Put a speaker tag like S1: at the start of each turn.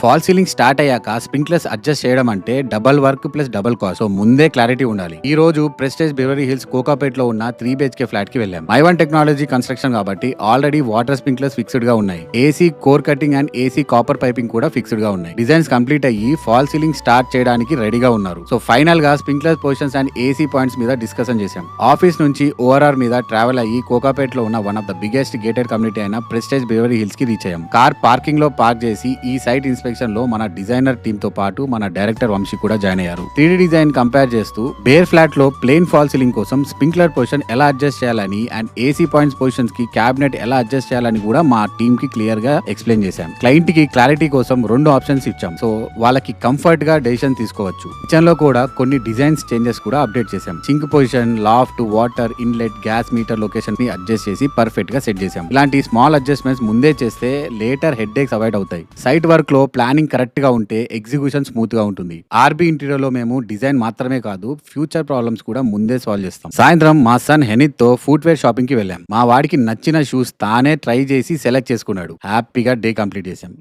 S1: Fall ceiling start అయ్యాక sprinklers adjust చేయడం అంటే double work plus double cost. So ముందే క్లారిటీ ఉండాలి. ఈ రోజు ప్రెస్టేజ్ బెవరీ హిల్స్ కోకాపేట్ లో ఉన్న 3 BHK ఫ్లాట్ కి వెళ్ళాం. మైవన్ టెక్నాలజీ కన్స్ట్రక్షన్ కాబట్టి ఆల్రెడీ వాటర్ స్ప్రింక్లర్స్ ఫిక్స్డ్ గా ఉన్నాయి. AC core cutting and AC copper piping కూడా ఫిక్స్డ్ గా ఉన్నాయి. డిజైన్స్ కంప్లీట్ అయ్యి ఫాల్ సీలింగ్ స్టార్ట్ చేయడానికి రెడీగా ఉన్నారు. సో ఫైనల్ గా sprinkler positions and AC points మీద డిస్కషన్ చేశాం. ఆఫీస్ నుంచి ఓఆర్ఆర్ మీద ట్రావెల్ అయ్యి కోకాపేట్ లో ఉన్న one of the biggest gated community అయిన ప్రెస్టేజ్ బెవరీ హిల్స్ కి రీచ్ అయ్యాం. కార్ పార్కింగ్ లో పార్క్ చేసి ఈ సైట్ ఇన్స్పెక్షన్ లో మన డిజైనర్ టీమ్ తో పాటు మన డైరెక్టర్ వంశీ కూడా జాయిన్ అయ్యారు. 3D డిజైన్ కంపేర్ చేస్తూ బేర్ ఫ్లాట్ లో ప్లేన్ ఫాల్ సీలింగ్ కోసం స్ప్రింక్లర్ పొజిషన్ ఎలా అడ్జస్ట్ చేయాలని అండ్ ఏసీ పాయింట్స్ పొజిషన్స్ కి క్యాబినెట్ ఎలా అడ్జస్ట్ చేయాలని కూడా మా టీమ్ కి క్లియర్ గా ఎక్స్ప్లెయిన్ చేశాం. క్లయింట్ కి క్లారిటీ కోసం 2 ఆప్షన్స్ ఇచ్చాం. సో వాళ్ళకి కంఫర్ట్ గా డెసిషన్ తీసుకోవచ్చు. కిచెన్ లో కూడా కొన్ని డిజైన్స్ చేంజెస్ కూడా అప్డేట్ చేశాం. Sink position, loft, water inlet, gas meter location ని అడ్జస్ట్ చేసి పర్ఫెక్ట్ గా సెట్ చేశాం. ఇలాంటి స్మాల్ అడ్జస్ట్మెంట్స్ ముందే చేస్తే లేటర్ హెడ్ ఏక్స్ అవాయిడ్ అవుతాయి. సైట్ వర్క్ లో ప్లానింగ్ కరెక్ట్ గా ఉంటే ఎగ్జిక్యూషన్ స్మూత్ గా ఉంటుంది. ఆర్బీ ఇంటీరియర్ లో మేము డిజైన్ మాత్రమే కాదు ఫ్యూచర్ ప్రాబ్లమ్స్ కూడా ముందే సాల్వ్ చేస్తాం. సాయంత్రం మా సన్ హెనిత్ తో ఫుట్వేర్ షాపింగ్ కి వెళ్ళాం. మా వాడికి నచ్చిన షూస్ తానే ట్రై చేసి సెలెక్ట్ చేసుకున్నాడు. హ్యాపీగా డే కంప్లీట్ చేశాం.